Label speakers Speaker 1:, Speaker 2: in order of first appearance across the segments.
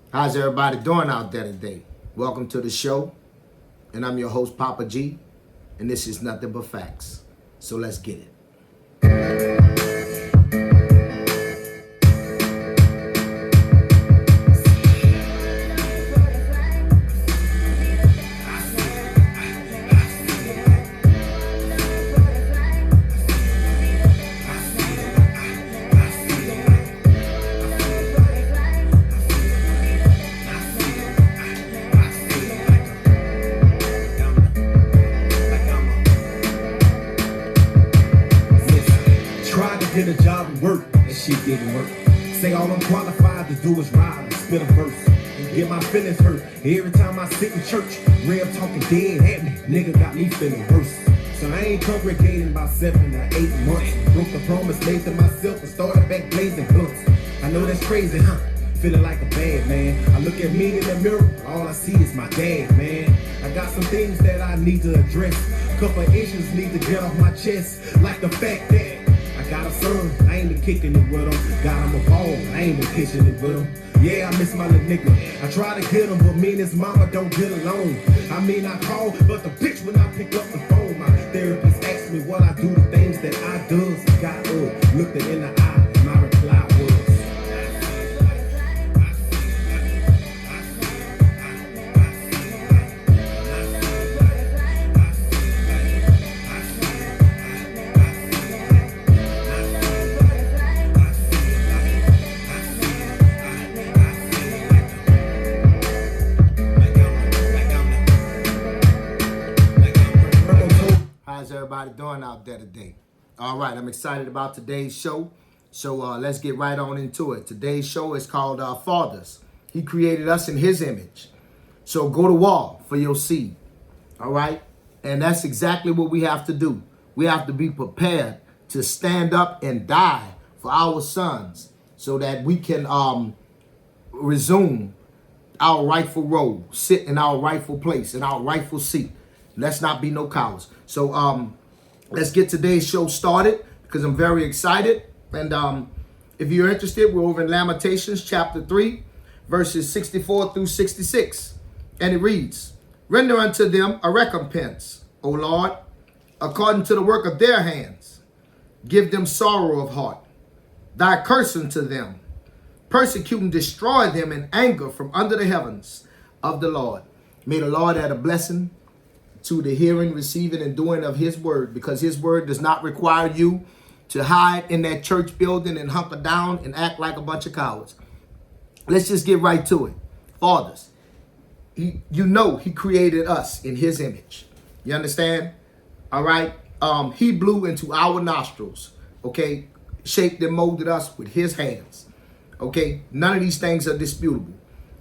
Speaker 1: How's everybody doing out there today? Welcome to the show, and I'm your host, Papa G, and this is Nothing But Facts. So let's get it.
Speaker 2: Get a job and work, that shit didn't work. Say all I'm qualified to do is ride and spit a verse. And get my feelings hurt every time I sit in church. Real talking dead at me, nigga got me feeling worse. So I ain't congregating about 7 to 8 months. Broke the promise made to myself and started back blazing blunts. I know that's crazy, huh? Feeling like a bad man. I look at me in the mirror, all I see is my dad, man. I got some things that I need to address. Couple issues need to get off my chest. Like the fact that I got a son, I ain't been kicking it with him. Got him a ball, I ain't been kissing it with him. Yeah, I miss my little nigga. I try to get him, but me and his mama don't get along. I mean, I call, but the bitch when I pick up the phone, my therapist asked me what I do, the things that I does. Got up, looked her in the eye, and my reply was,
Speaker 1: How's everybody doing out there today? All right, I'm excited about today's show. So let's get right on into it. Today's show is called Fathers. He created us in his image. So go to war for your seed. All right? And that's exactly what we have to do. We have to be prepared to stand up and die for our sons so that we can resume our rightful role, sit in our rightful place, in our rightful seat. Let's not be no cowards. So let's get today's show started because I'm very excited. And if you're interested, we're over in Lamentations chapter 3, verses 64 through 66. And it reads, "Render unto them a recompense, O Lord, according to the work of their hands. Give them sorrow of heart. Thy curse unto them. Persecute and destroy them in anger from under the heavens of the Lord." May the Lord add a blessing to the hearing, receiving, and doing of his word, because his word does not require you to hide in that church building and hunker down and act like a bunch of cowards. Let's just get right to it. Fathers, he created us in his image. You understand? All right. He blew into our nostrils, okay? Shaped and molded us with his hands. Okay, none of these things are disputable.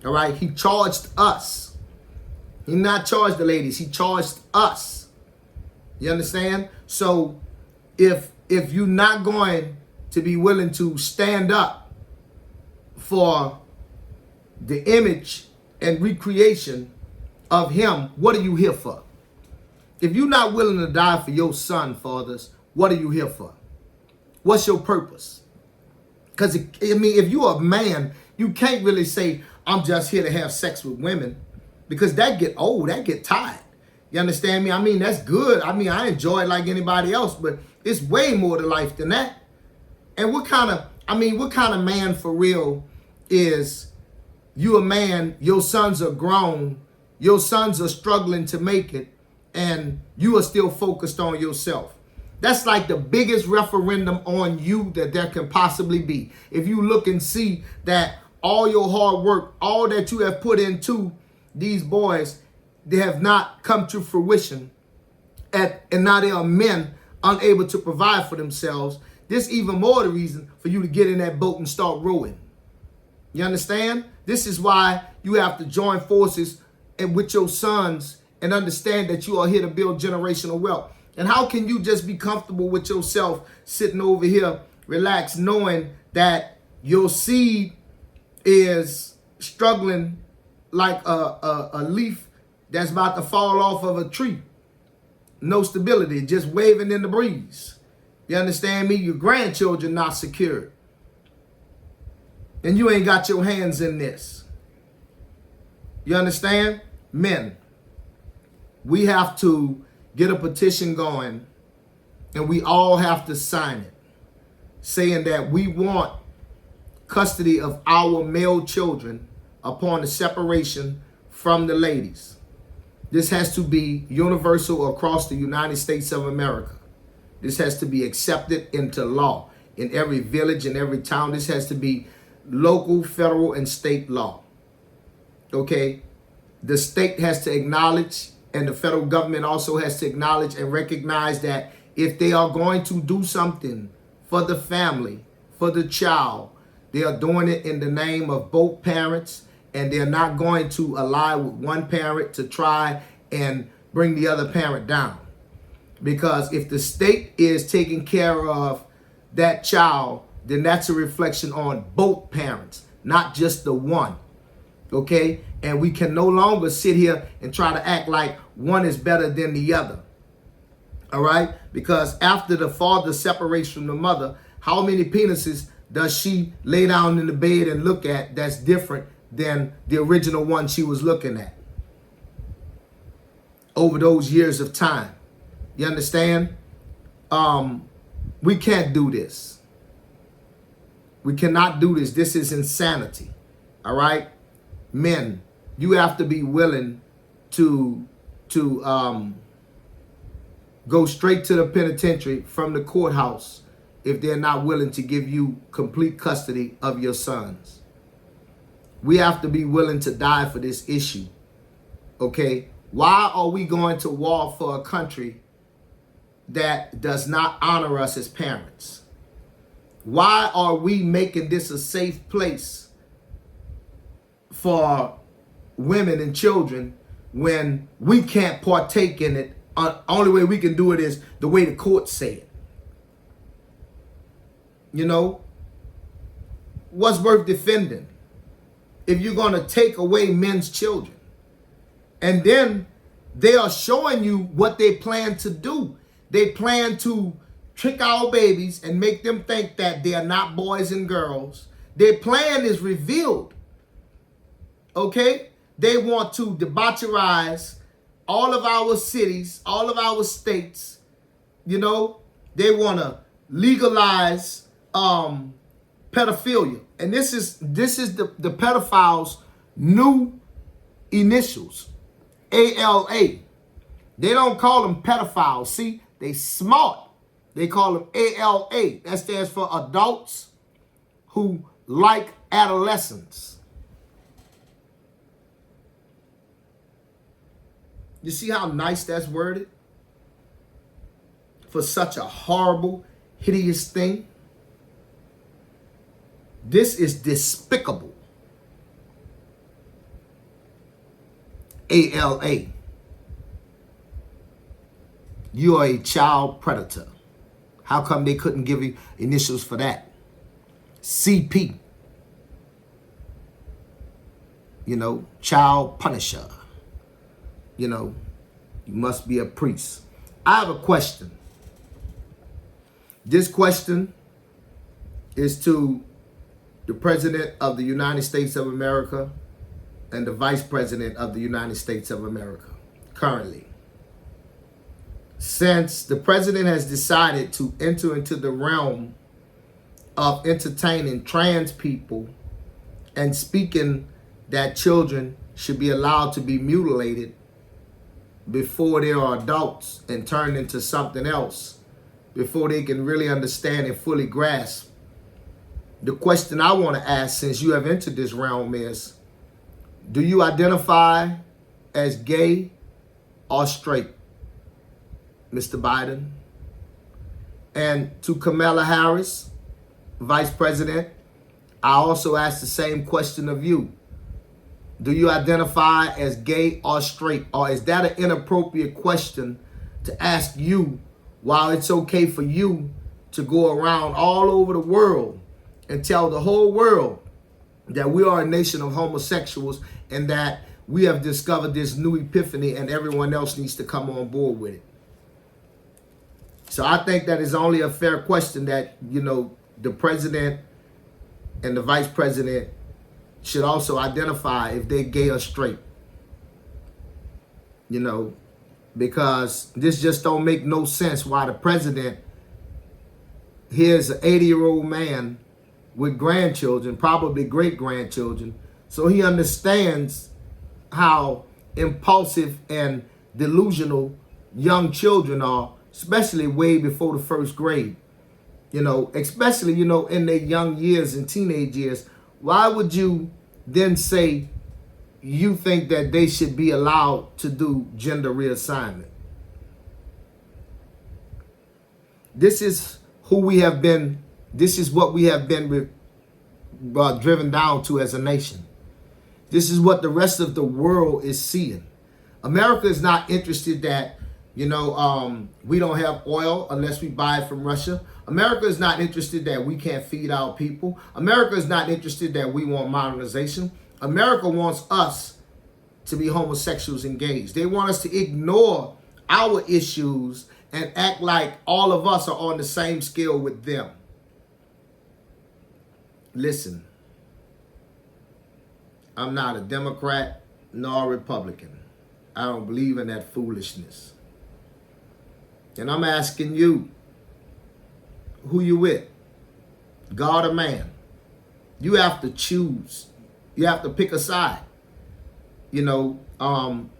Speaker 1: All right, he charged us. He not charged the ladies, he charged us. You understand? So if you're not going to be willing to stand up for the image and recreation of him, what are you here for? If you're not willing to die for your son, fathers, what are you here for? What's your purpose? Because, if you're a man, you can't really say, I'm just here to have sex with women, because that get old, that get tired. You understand me? I mean, that's good. I mean, I enjoy it like anybody else, but it's way more to life than that. And what kind of man for real is you a man, your sons are grown, your sons are struggling to make it, and you are still focused on yourself? That's like the biggest referendum on you that there can possibly be. If you look and see that all your hard work, all that you have put into these boys, they have not come to fruition, and now they are men unable to provide for themselves. This even more the reason for you to get in that boat and start rowing. You understand? This is why you have to join forces with your sons and understand that you are here to build generational wealth. And how can you just be comfortable with yourself sitting over here, relaxed, knowing that your seed is struggling like a leaf that's about to fall off of a tree? No stability, just waving in the breeze. You understand me? Your grandchildren not secured. And you ain't got your hands in this. You understand? Men, we have to get a petition going, and we all have to sign it, saying that we want custody of our male children upon the separation from the ladies. This has to be universal across the United States of America. This has to be accepted into law in every village, in every town. This has to be local, federal, and state law. Okay? The state has to acknowledge, and the federal government also has to acknowledge and recognize that if they are going to do something for the family, for the child, they are doing it in the name of both parents, and they're not going to ally with one parent to try and bring the other parent down. Because if the state is taking care of that child, then that's a reflection on both parents, not just the one. Okay? And we can no longer sit here and try to act like one is better than the other. All right? Because after the father separates from the mother, how many penises does she lay down in the bed and look at that's different than the original one she was looking at over those years of time? You understand? We can't do this. We cannot do this. This is insanity. All right? Men, you have to be willing to go straight to the penitentiary from the courthouse if they're not willing to give you complete custody of your sons. We have to be willing to die for this issue. Okay? Why are we going to war for a country that does not honor us as parents? Why are we making this a safe place for women and children when we can't partake in it? Only way we can do it is the way the courts say it. You know, what's worth defending if you're going to take away men's children? And then they are showing you what they plan to do. They plan to trick our babies and make them think that they are not boys and girls. Their plan is revealed. Okay? They want to debaucherize all of our cities, all of our states. You know, they want to legalize pedophilia. And this is the pedophiles' new initials, ALA. They don't call them pedophiles. See, they smart. They call them ALA. That stands for adults who like adolescents. You see how nice that's worded? For such a horrible, hideous thing. This is despicable. ALA. You are a child predator. How come they couldn't give you initials for that? CP. You know, child punisher. You know, you must be a priest. I have a question. This question is to the President of the United States of America and the Vice President of the United States of America currently. Since the President has decided to enter into the realm of entertaining trans people and speaking that children should be allowed to be mutilated before they are adults and turned into something else, before they can really understand and fully grasp. The question I want to ask, since you have entered this realm, is, do you identify as gay or straight, Mr. Biden? And to Kamala Harris, Vice President, I also ask the same question of you. Do you identify as gay or straight? Or is that an inappropriate question to ask you, while it's okay for you to go around all over the world and tell the whole world that we are a nation of homosexuals and that we have discovered this new epiphany and everyone else needs to come on board with it? So I think that is only a fair question that, you know, the President and the Vice President should also identify if they're gay or straight. you know, because this just don't make no sense why the president, here's an 80-year-old man with grandchildren, probably great-grandchildren, so he understands how impulsive and delusional young children are, especially way before the first grade. You know, especially, you know, in their young years and teenage years. Why would you then say you think that they should be allowed to do gender reassignment? This is who we have been. This is what we have been driven down to as a nation. This is what the rest of the world is seeing. America is not interested that, you know, we don't have oil unless we buy it from Russia. America is not interested that we can't feed our people. America is not interested that we want modernization. America wants us to be homosexuals and gays. They want us to ignore our issues and act like all of us are on the same scale with them. Listen, I'm not a Democrat nor a Republican. I don't believe in that foolishness. And I'm asking you, who you with? God or man? You have to choose. You have to pick a side. You know,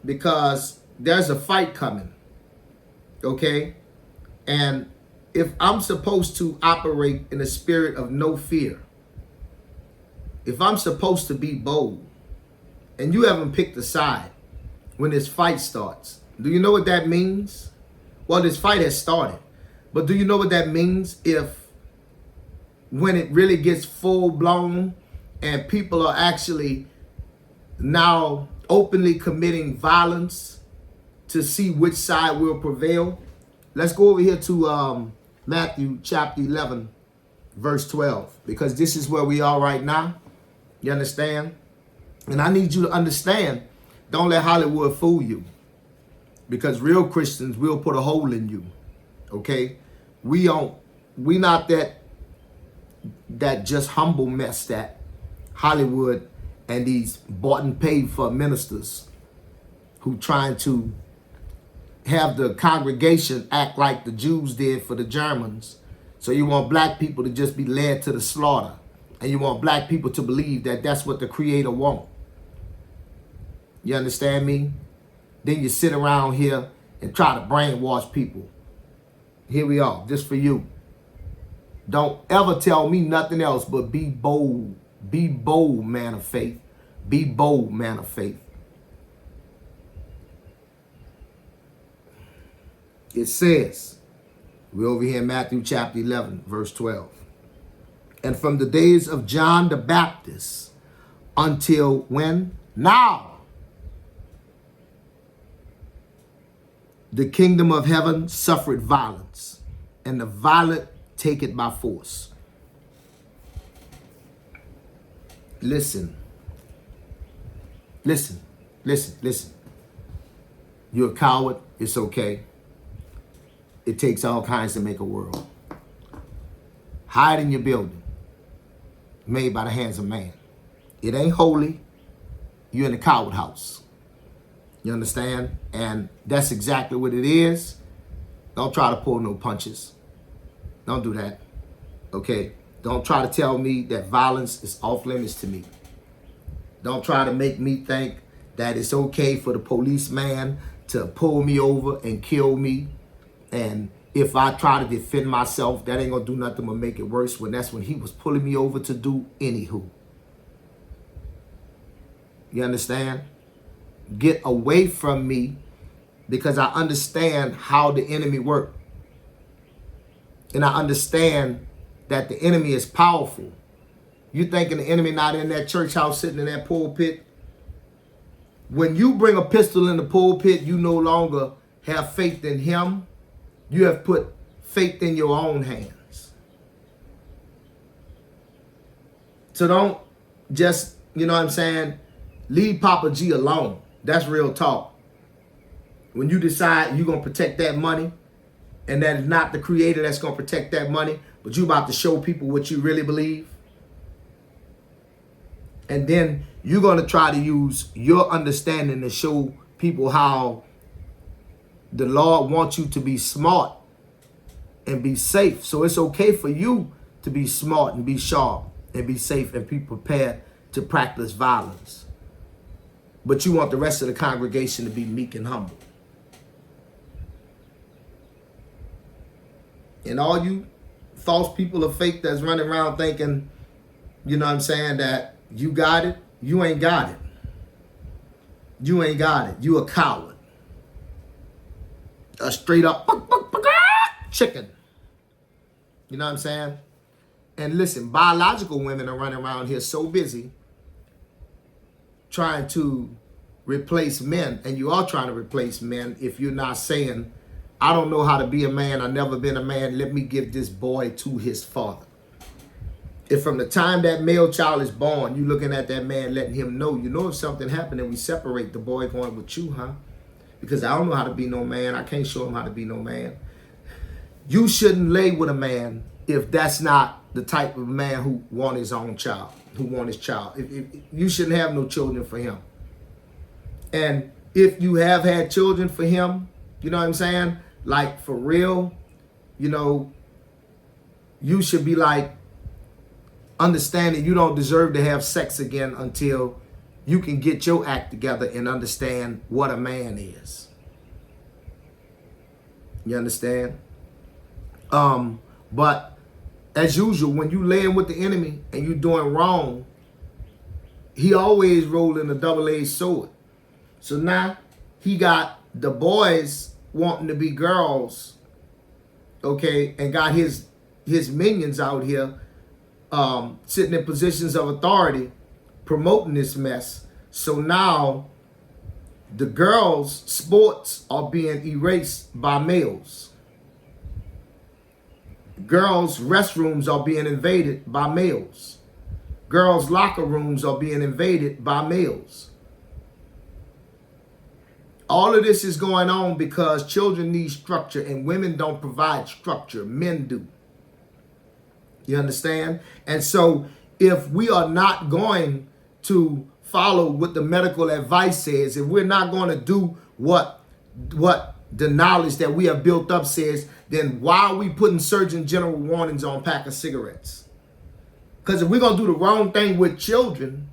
Speaker 1: because there's a fight coming. Okay? And if I'm supposed to operate in a spirit of no fear, if I'm supposed to be bold, and you haven't picked a side when this fight starts, do you know what that means? Well, this fight has started. But do you know what that means if when it really gets full blown and people are actually now openly committing violence to see which side will prevail? Let's go over here to Matthew chapter 11, verse 12, because this is where we are right now. You understand? And I need you to understand, don't let Hollywood fool you, because real Christians will put a hole in you. Okay? We not that just humble mess that Hollywood and these bought and paid for ministers who trying to have the congregation act like the Jews did for the Germans. So you want black people to just be led to the slaughter. And you want black people to believe that that's what the Creator wants. You understand me? Then you sit around here and try to brainwash people. Here we are, just for you. Don't ever tell me nothing else but be bold. Be bold, man of faith. Be bold, man of faith. It says, we're over here in Matthew chapter 11, verse 12. And from the days of John the Baptist until when? Now. The kingdom of heaven suffered violence, and the violent take it by force. Listen. Listen. Listen. Listen. You're a coward. It's okay. It takes all kinds to make a world. Hide in your building, made by the hands of man. It ain't holy. You're in the coward house. You understand? And that's exactly what it is. Don't try to pull no punches. Don't do that. Okay? Don't try to tell me that violence is off limits to me. Don't try to make me think that it's okay for the policeman to pull me over and kill me. And if I try to defend myself, that ain't gonna do nothing but make it worse, when that's when he was pulling me over to do anywho. You understand? Get away from me, because I understand how the enemy works. And I understand that the enemy is powerful. You thinking the enemy not in that church house sitting in that pulpit? When you bring a pistol in the pulpit, you no longer have faith in him. You have put faith in your own hands. So don't just, you know what I'm saying, leave Papa G alone. That's real talk. When you decide you're going to protect that money, and that is not the Creator that's going to protect that money, but you about to show people what you really believe. And then you're going to try to use your understanding to show people how The Lord wants you to be smart and be safe. So it's okay for you to be smart and be sharp and be safe and be prepared to practice violence. But you want the rest of the congregation to be meek and humble. And all you false people of faith that's running around thinking, you know what I'm saying, that you got it, you ain't got it. You ain't got it. You a coward. A straight up chicken. You know what I'm saying? And listen, biological women are running around here so busy trying to replace men, and you are trying to replace men if you're not saying, I don't know how to be a man, I've never been a man, let me give this boy to his father. If from the time that male child is born, you looking at that man, letting him know, you know if something happened and we separate, the boy going with you, huh? Because I don't know how to be no man, I can't show him how to be no man. You shouldn't lay with a man if that's not the type of man who want his own child, who want his child. If you shouldn't have no children for him. And if you have had children for him, you know what I'm saying? Like for real, you know, you should be like, understanding you don't deserve to have sex again until you can get your act together and understand what a man is. You understand? But as usual, when you laying with the enemy and you doing wrong, he always rolling a double-edged sword. So now he got the boys wanting to be girls, okay, and got his minions out here sitting in positions of authority promoting this mess. So now the girls' sports are being erased by males. Girls' restrooms are being invaded by males. Girls' locker rooms are being invaded by males. All of this is going on because children need structure and women don't provide structure. Men do. You understand? And so if we are not going to follow what the medical advice says, if we're not going to do what the knowledge that we have built up says, then why are we putting Surgeon General warnings on a pack of cigarettes? Because if we're going to do the wrong thing with children,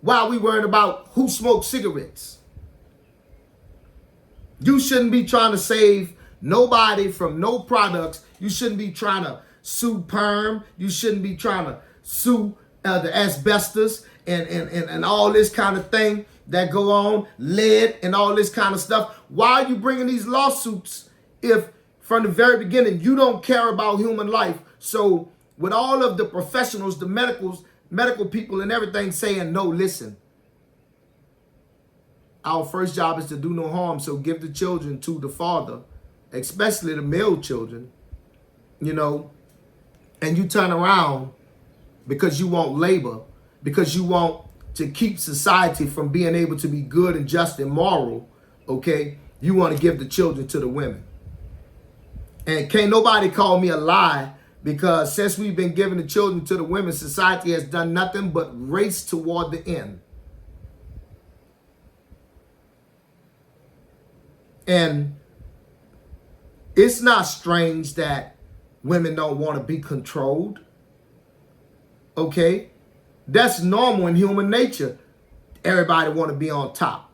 Speaker 1: why are we worried about who smokes cigarettes? You shouldn't be trying to save nobody from no products. You shouldn't be trying to sue PERM. You shouldn't be trying to sue the asbestos and all this kind of thing that go on, lead and all this kind of stuff. Why are you bringing these lawsuits if from the very beginning you don't care about human life? So with all of the professionals, the medical people and everything saying, no, listen, our first job is to do no harm. So give the children to the father, especially the male children, you know, and you turn around because you want labor, because you want to keep society from being able to be good and just and moral, okay? You want to give the children to the women. And can't nobody call me a lie, because since we've been giving the children to the women, society has done nothing but race toward the end. And it's not strange that women don't want to be controlled. Okay? That's normal in human nature. Everybody want to be on top.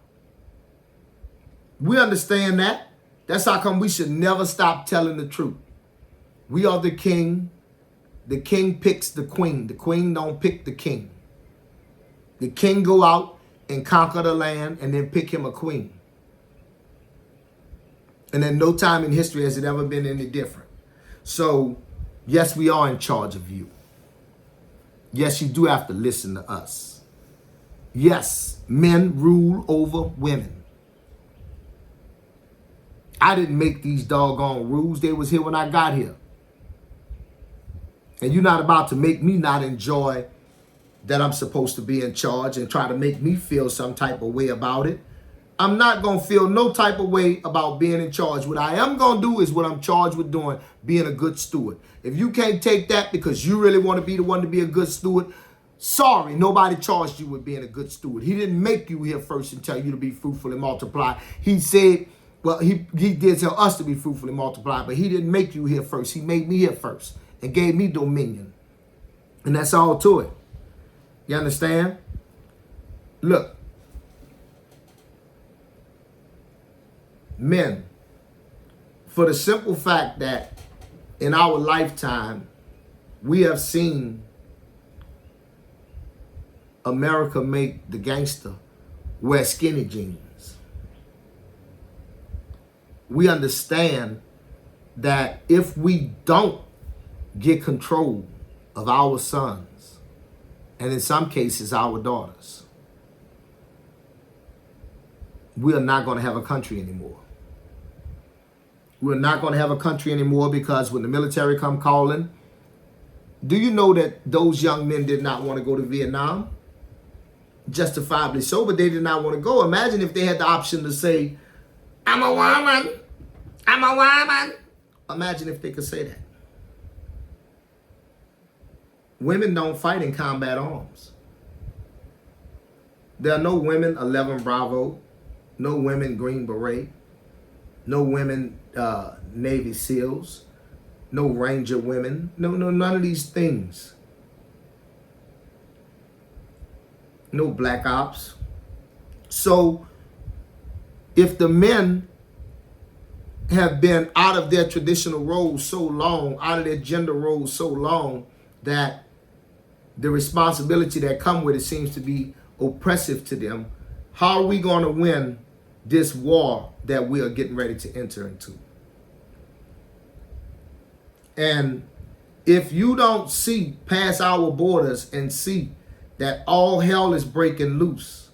Speaker 1: We understand that. That's how come we should never stop telling the truth. We are the king. The king picks the queen. The queen don't pick the king. The king go out and conquer the land and then pick him a queen. And in no time in history has it ever been any different. So, yes, we are in charge of you. Yes, you do have to listen to us. Yes, men rule over women. I didn't make these doggone rules. They was here when I got here. And you're not about to make me not enjoy that I'm supposed to be in charge and try to make me feel some type of way about it. I'm not going to feel no type of way about being in charge. What I am going to do is what I'm charged with doing, being a good steward. If you can't take that because you really want to be the one to be a good steward, sorry, nobody charged you with being a good steward. He didn't make you here first and tell you to be fruitful and multiply. He said, Well, he did tell us to be fruitful and multiply, but he didn't make you here first. He made me here first and gave me dominion. And that's all to it. You understand? Look. Men, for the simple fact that in our lifetime, we have seen America make the gangster wear skinny jeans. We understand that if we don't get control of our sons, and in some cases our daughters, we are not going to have a country anymore. We're not going to have a country anymore because when the military come calling, do you know that those young men did not want to go to Vietnam? Justifiably so, but they did not want to go. Imagine if they had the option to say, I'm a woman. I'm a woman. Imagine if they could say that. Women don't fight in combat arms. There are no women 11 Bravo, no women Green Beret, no women Navy SEALs, no Ranger women, no, none of these things. No Black Ops. So if the men have been out of their traditional roles so long, out of their gender roles so long, that the responsibility that come with it seems to be oppressive to them, how are we going to win this war that we are getting ready to enter into? And if you don't see past our borders and see that all hell is breaking loose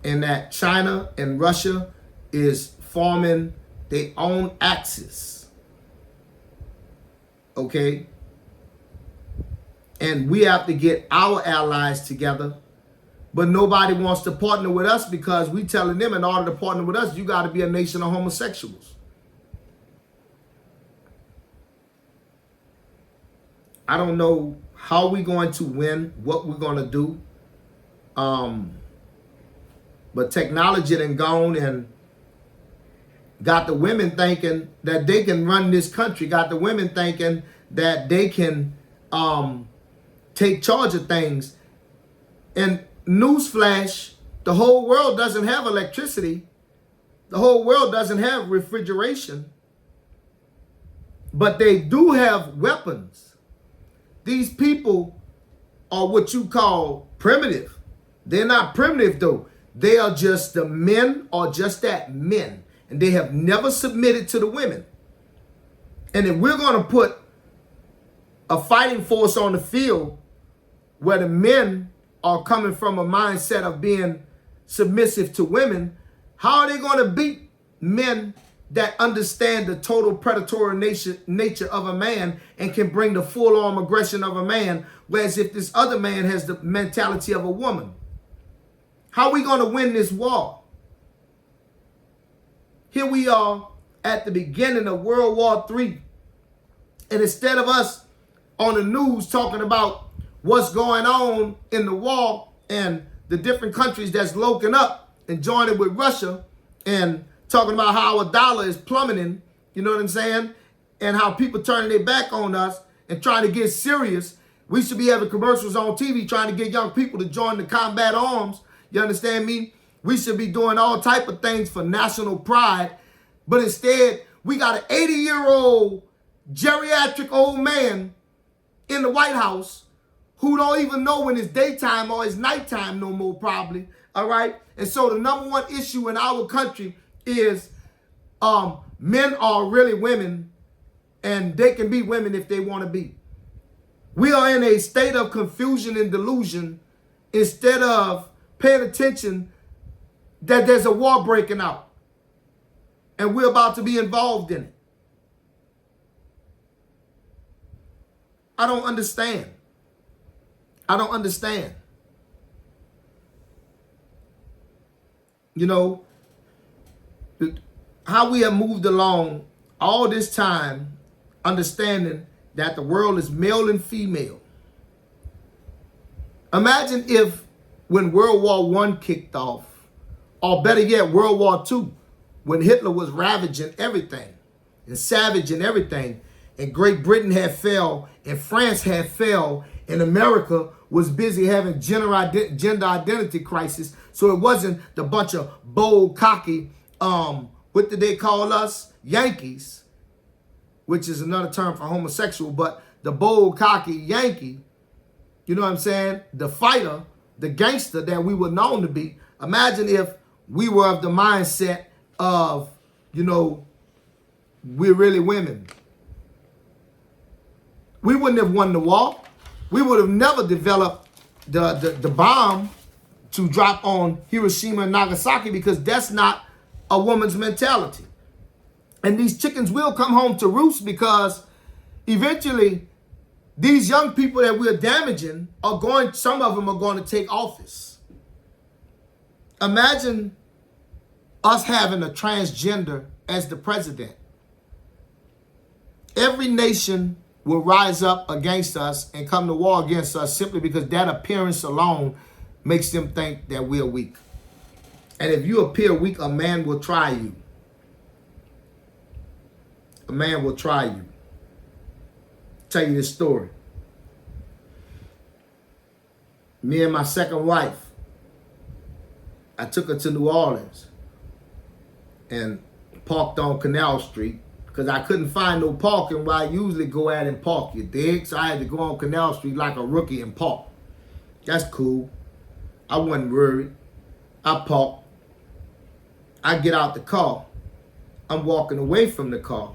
Speaker 1: and that China and Russia is forming their own axis, okay? And we have to get our allies together, but nobody wants to partner with us because we telling them in order to partner with us, you got to be a nation of homosexuals. I don't know how we're going to win, what we're going to do. But technology done gone and got the women thinking that they can run this country, got the women thinking that they can take charge of things. And newsflash, the whole world doesn't have electricity. The whole world doesn't have refrigeration. But they do have weapons. These people are what you call primitive. They're not primitive though. They are just the men, or just that, men. And they have never submitted to the women. And if we're going to put a fighting force on the field where the men are coming from a mindset of being submissive to women, how are they going to beat men that understand the total predatory nature of a man and can bring the full arm aggression of a man, whereas if this other man has the mentality of a woman? How are we going to win this war? Here we are at the beginning of World War III, and instead of us on the news talking about what's going on in the war and the different countries that's loking up and joining with Russia and talking about how our dollar is plummeting, you know what I'm saying? And how people turning their back on us and trying to get serious. We should be having commercials on TV trying to get young people to join the combat arms. You understand me? We should be doing all type of things for national pride. But instead, we got an 80-year-old geriatric old man in the White House who don't even know when it's daytime or it's nighttime no more probably, all right? And so the number one issue in our country is men are really women, and they can be women if they want to be. We are in a state of confusion and delusion instead of paying attention that there's a war breaking out and we're about to be involved in it. I don't understand. I don't understand. You know, how we have moved along all this time, understanding that the world is male and female. Imagine if when World War I kicked off, or better yet, World War II, when Hitler was ravaging everything and savaging everything, and Great Britain had fell, and France had fell, and America was busy having gender identity crisis. So it wasn't the bunch of bold, cocky, what did they call us? Yankees, which is another term for homosexual, but the bold, cocky Yankee, you know what I'm saying? The fighter, the gangster that we were known to be. Imagine if we were of the mindset of, you know, we're really women. We wouldn't have won the war. We would have never developed the bomb to drop on Hiroshima and Nagasaki, because that's not a woman's mentality. And these chickens will come home to roost, because eventually these young people that we're damaging some of them are going to take office. Imagine us having a transgender as the president. Every nation will rise up against us and come to war against us simply because that appearance alone makes them think that we're weak. And if you appear weak, a man will try you. A man will try you. Tell you this story. Me and my second wife, I took her to New Orleans and parked on Canal Street, because I couldn't find no parking where I usually go out and park, you dig? So I had to go on Canal Street like a rookie and park. That's cool. I wasn't worried. I parked. I get out the car. I'm walking away from the car.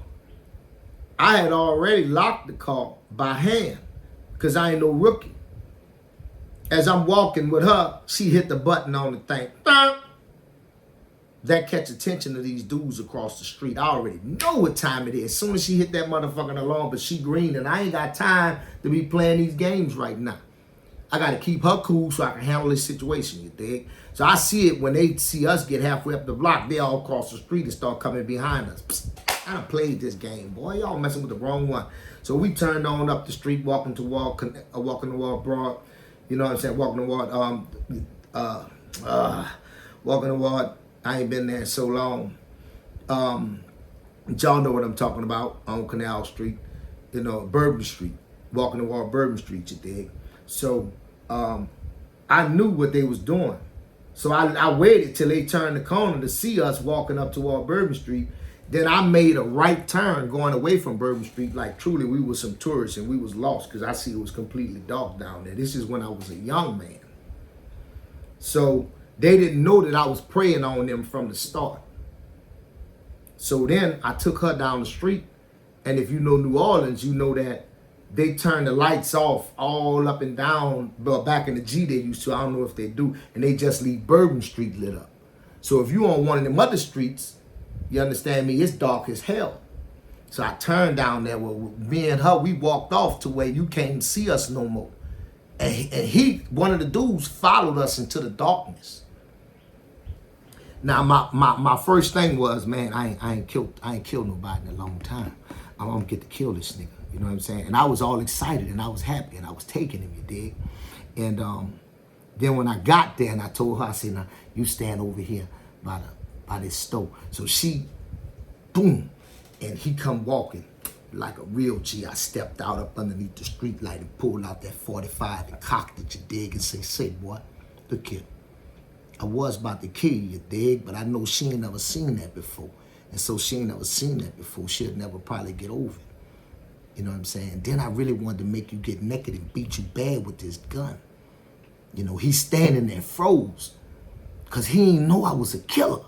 Speaker 1: I had already locked the car by hand, because I ain't no rookie. As I'm walking with her, she hit the button on the thing. That catch attention of these dudes across the street. I already know what time it is. As soon as she hit that motherfucking alarm, but she green, and I ain't got time to be playing these games right now. I got to keep her cool so I can handle this situation, you dig? So I see it when they see us get halfway up the block. They all cross the street and start coming behind us. Psst, I done played this game, boy. Y'all messing with the wrong one. So we turned on up the street, walking toward Broad. You know what I'm saying? Walking toward, I ain't been there in so long. Y'all know what I'm talking about on Canal Street, you know, Bourbon Street. Walking toward Bourbon Street, you dig? So I knew what they was doing. So I waited till they turned the corner to see us walking up toward Bourbon Street. Then I made a right turn going away from Bourbon Street, like truly we were some tourists and we was lost, because I see it was completely dark down there. This is when I was a young man. So they didn't know that I was preying on them from the start. So then I took her down the street, and if you know New Orleans, you know that they turn the lights off all up and down. But back in the G they used to, I don't know if they do, and they just leave Bourbon Street lit up. So if you on one of them other streets, you understand me, it's dark as hell. So I turned down there with me and her. We walked off to where you can't see us no more. And one of the dudes followed us into the darkness. Now my first thing was, man, I ain't killed nobody in a long time. I'm gonna get to kill this nigga. You know what I'm saying? And I was all excited and I was happy and I was taking him, you dig? And then when I got there and I told her, I said, now you stand over here by this stove. So she, boom, and he come walking like a real G. I stepped out up underneath the street light and pulled out that 45 and cocked it, you dig, and say, boy, look here. I was about to kill you, dig, but I know she ain't never seen that before. And so she ain't never seen that before. She'll never probably get over it. You know what I'm saying? Then I really wanted to make you get naked and beat you bad with this gun. You know, he's standing there froze because he didn't know I was a killer.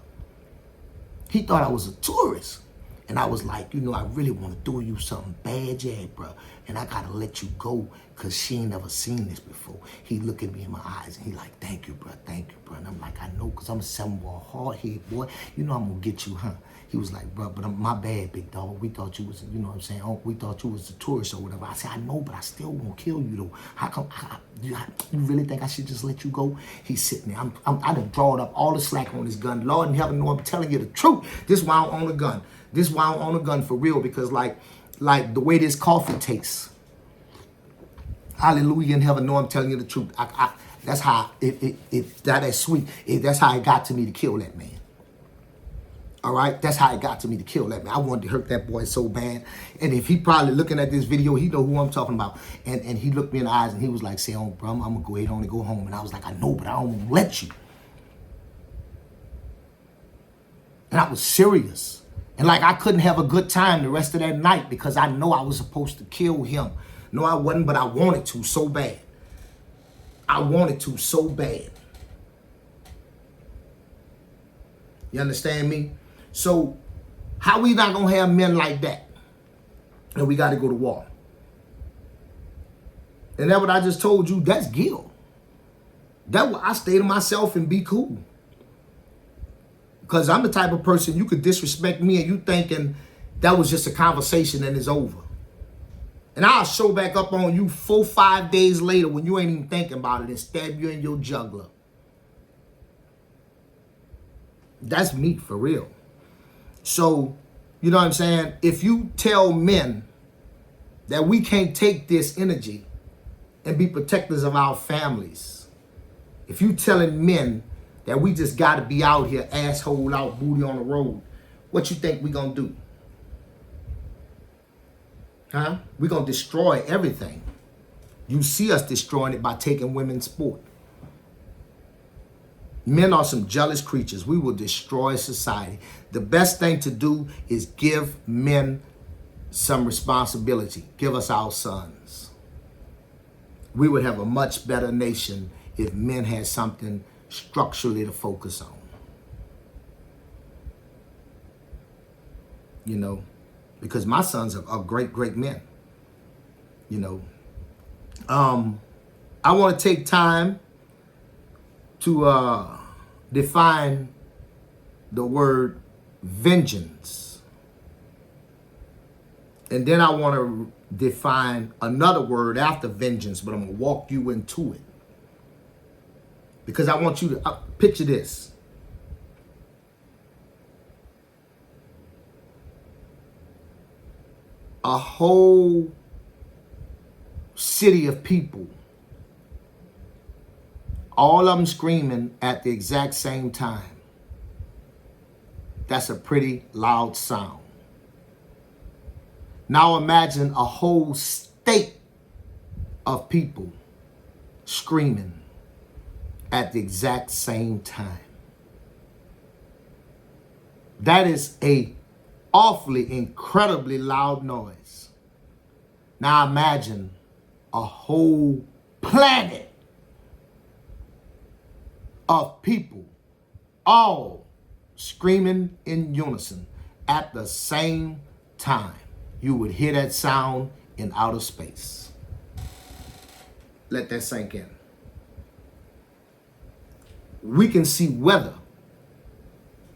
Speaker 1: He thought I was a tourist. And I was like, you know, I really want to do you something bad, yeah, bro. And I got to let you go because she ain't never seen this before. He look at me in my eyes and he like, thank you, bro. And I'm like, I know, because I'm a 7-ball hard head, boy. You know I'm going to get you, huh? He was like, bro, but my bad, big dog. We thought you was, you know what I'm saying? Oh, we thought you was a tourist or whatever. I said, I know, but I still won't kill you, though. How come, you really think I should just let you go? He's sitting there. I done drawn up all the slack on this gun. Lord in heaven, know I'm telling you the truth. This is why I don't own a gun. This is why I don't own a gun for real, because like the way this coffee tastes. Hallelujah in heaven, know I'm telling you the truth. That's how, that's sweet. That's how it got to me to kill that man. All right, that's how it got to me to kill that man. I wanted to hurt that boy so bad. And if he probably looking at this video, he know who I'm talking about. And he looked me in the eyes and he was like, say, oh, bro, I'm gonna go ahead on and go home. And I was like, I know, but I don't let you. And I was serious. And like I couldn't have a good time the rest of that night because I know I was supposed to kill him. No, I wasn't, but I wanted to so bad. I wanted to so bad. You understand me? So how we not gonna have men like that? And we got to go to war. And that what I just told you, that's guilt. That what I stay to myself and be cool. Because I'm the type of person you could disrespect me and you thinking that was just a conversation and it's over. And I'll show back up on you 4-5 days later when you ain't even thinking about it and stab you in your jugular. That's me for real. So, you know what I'm saying? If you tell men that we can't take this energy and be protectors of our families, if you telling men that we just got to be out here, asshole out, booty on the road, what you think we gonna do? Huh? We gonna destroy everything. You see us destroying it by taking women's sport. Men are some jealous creatures. We will destroy society. The best thing to do is give men some responsibility. Give us our sons. We would have a much better nation if men had something structurally to focus on. You know, because my sons are great, great men. You know, I want to take time to define the word vengeance. And then I want to define another word after vengeance, but I'm going to walk you into it. Because I want you to picture this. A whole city of people, all of them screaming at the exact same time. That's a pretty loud sound. Now imagine a whole state of people screaming at the exact same time. That is a awfully, incredibly loud noise. Now imagine a whole planet of people all screaming in unison at the same time. You would hear that sound in outer space. Let that sink in. We can see weather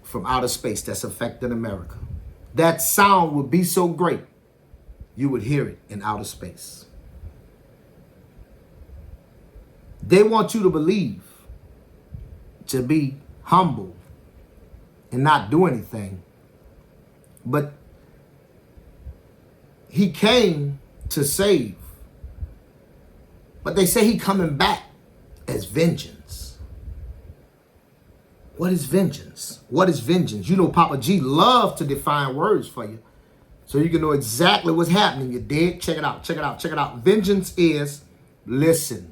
Speaker 1: from outer space that's affecting America. That sound would be so great, you would hear it in outer space. They want you to believe, to be humble and not do anything. But he came to save. But they say he coming back as vengeance. What is vengeance? What is vengeance? You know, Papa G loves to define words for you, so you can know exactly what's happening. You dig? Check it out, check it out, check it out. Vengeance is, listen.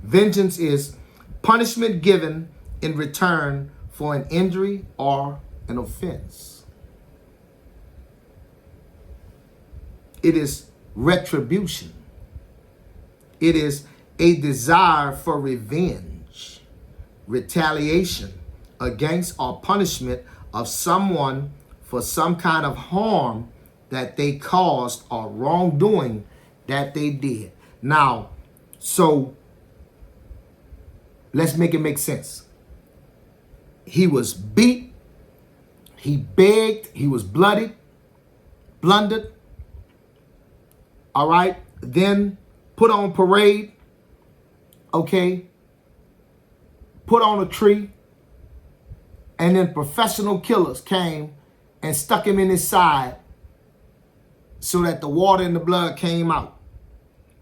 Speaker 1: Vengeance is punishment given in return for an injury or an offense. It is retribution. It is a desire for revenge, retaliation against or punishment of someone for some kind of harm that they caused or wrongdoing that they did. Now, so let's make it make sense. He was beat, he begged, he was bloodied, blundered, all right, then put on parade, okay, put on a tree, and then professional killers came and stuck him in his side so that the water and the blood came out.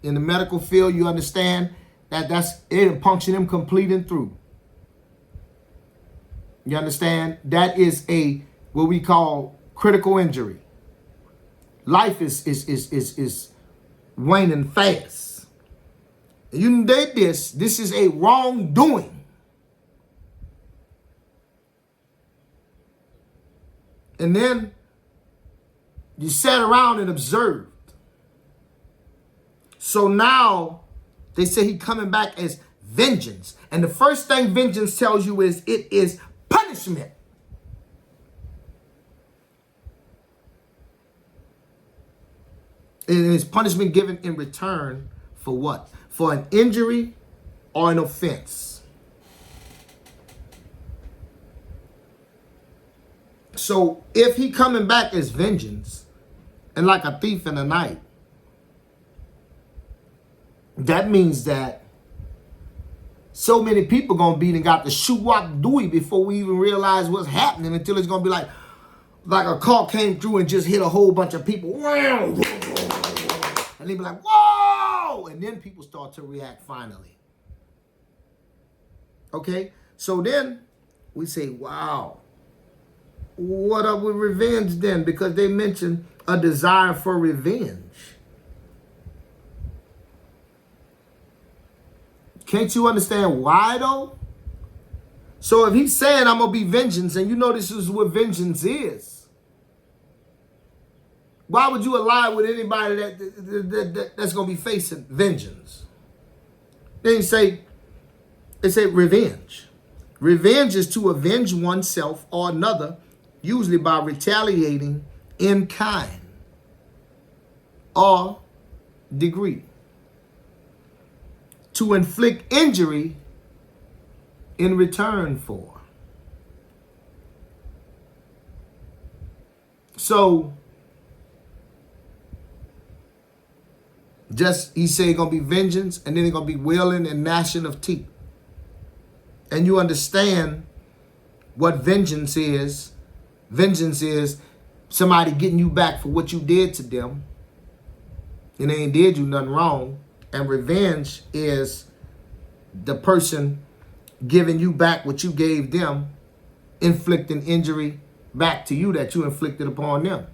Speaker 1: In the medical field, you understand that it punctured him complete and through. You understand? That is a what we call critical injury. Life is waning fast. And you did this. This is a wrongdoing. And then you sat around and observed. So now they say he coming back as vengeance. And the first thing vengeance tells you is it is punishment. It is punishment given in return for what? For an injury or an offense. So if he coming back as vengeance and like a thief in the night, that means that so many people gonna be and got the shoo-wop Dewey before we even realize what's happening, until it's gonna be like a car came through and just hit a whole bunch of people. And they be like, whoa! And then people start to react finally. Okay? So then we say, wow. What up with revenge then? Because they mentioned a desire for revenge. Can't you understand why though? So if he's saying I'm going to be vengeance, and you know this is what vengeance is, why would you ally with anybody that's going to be facing vengeance? Then he say, revenge. Revenge is to avenge oneself or another, usually by retaliating in kind or degree. To inflict injury in return for. So, just he said gonna be vengeance, and then it's gonna be wailing and gnashing of teeth. And you understand what vengeance is. Vengeance is somebody getting you back for what you did to them, and they ain't did you nothing wrong. And revenge is the person giving you back what you gave them, inflicting injury back to you that you inflicted upon them.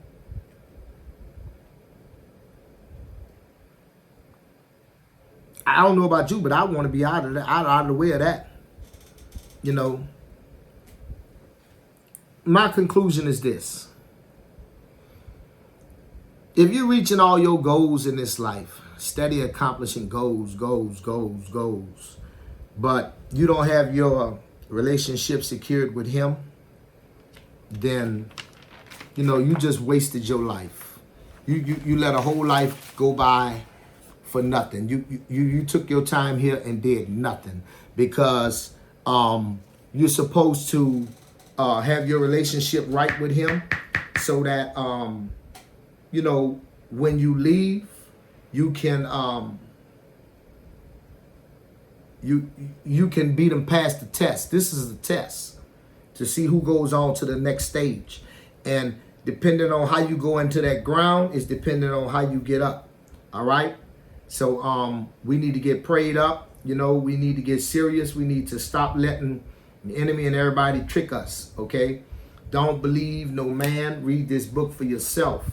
Speaker 1: I don't know about you, but I want to be out of the way of that. You know, my conclusion is this. If you're reaching all your goals in this life, steady accomplishing goals, but you don't have your relationship secured with him, then, you know, you just wasted your life. You let a whole life go by for nothing. You took your time here and did nothing, because you're supposed to have your relationship right with him, so that you know, when you leave, you can you can beat them past the test. This is the test to see who goes on to the next stage. And depending on how you go into that ground is depending on how you get up. All right? So we need to get prayed up. You know, we need to get serious. We need to stop letting the enemy and everybody trick us. Okay? Don't believe no man. Read this book for yourself.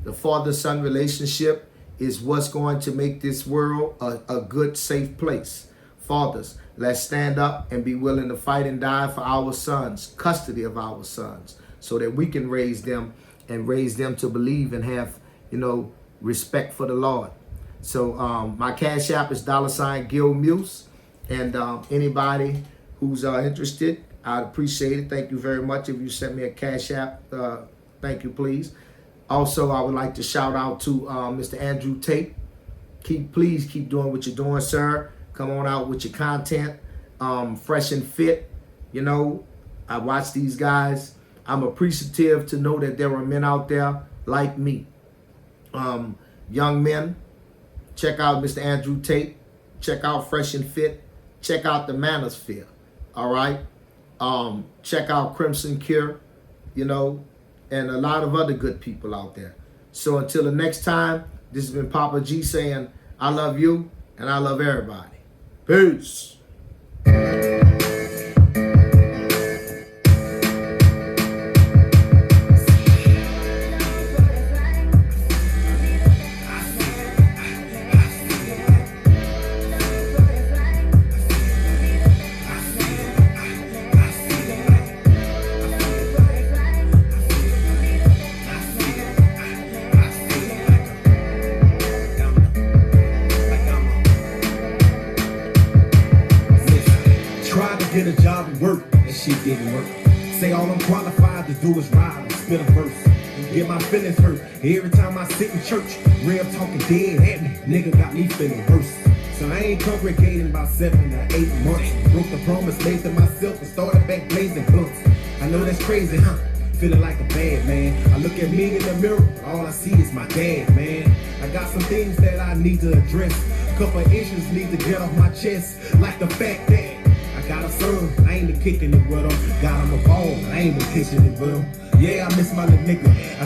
Speaker 1: The father-son relationship is what's going to make this world a good, safe place. Fathers, let's stand up and be willing to fight and die for our sons, custody of our sons, so that we can raise them and raise them to believe and have, you know, respect for the Lord. So my Cash App is $Gil Muse. And anybody who's interested, I'd appreciate it. Thank you very much if you send me a Cash App. Thank you, please. Also, I would like to shout out to Mr. Andrew Tate. Please keep doing what you're doing, sir. Come on out with your content, fresh and fit. You know, I watch these guys. I'm appreciative to know that there are men out there like me. Young men, check out Mr. Andrew Tate. Check out Fresh and Fit. Check out the Manosphere. All right. Check out Crimson Cure. You know, and a lot of other good people out there. So until the next time, this has been Papa G saying, I love you and I love everybody. Peace.
Speaker 2: and work, that shit didn't work. Say all I'm qualified to do is ride and spit a verse. Get my feelings hurt every time I sit in church. Real talking dead at me, nigga got me feeling worse. So I ain't congregating about 7 to 8 months. Broke the promise made to myself and started back blazing blunts. I know that's crazy, huh? Feeling like a bad man. I look at me in the mirror, all I see is my dad, man. I got some things that I need to address. Couple issues need to get off my chest. Like the fact that I got a son, I ain't been kicking it with him. Got him a ball, I ain't been pitching it with him. Yeah, I miss my little nigga.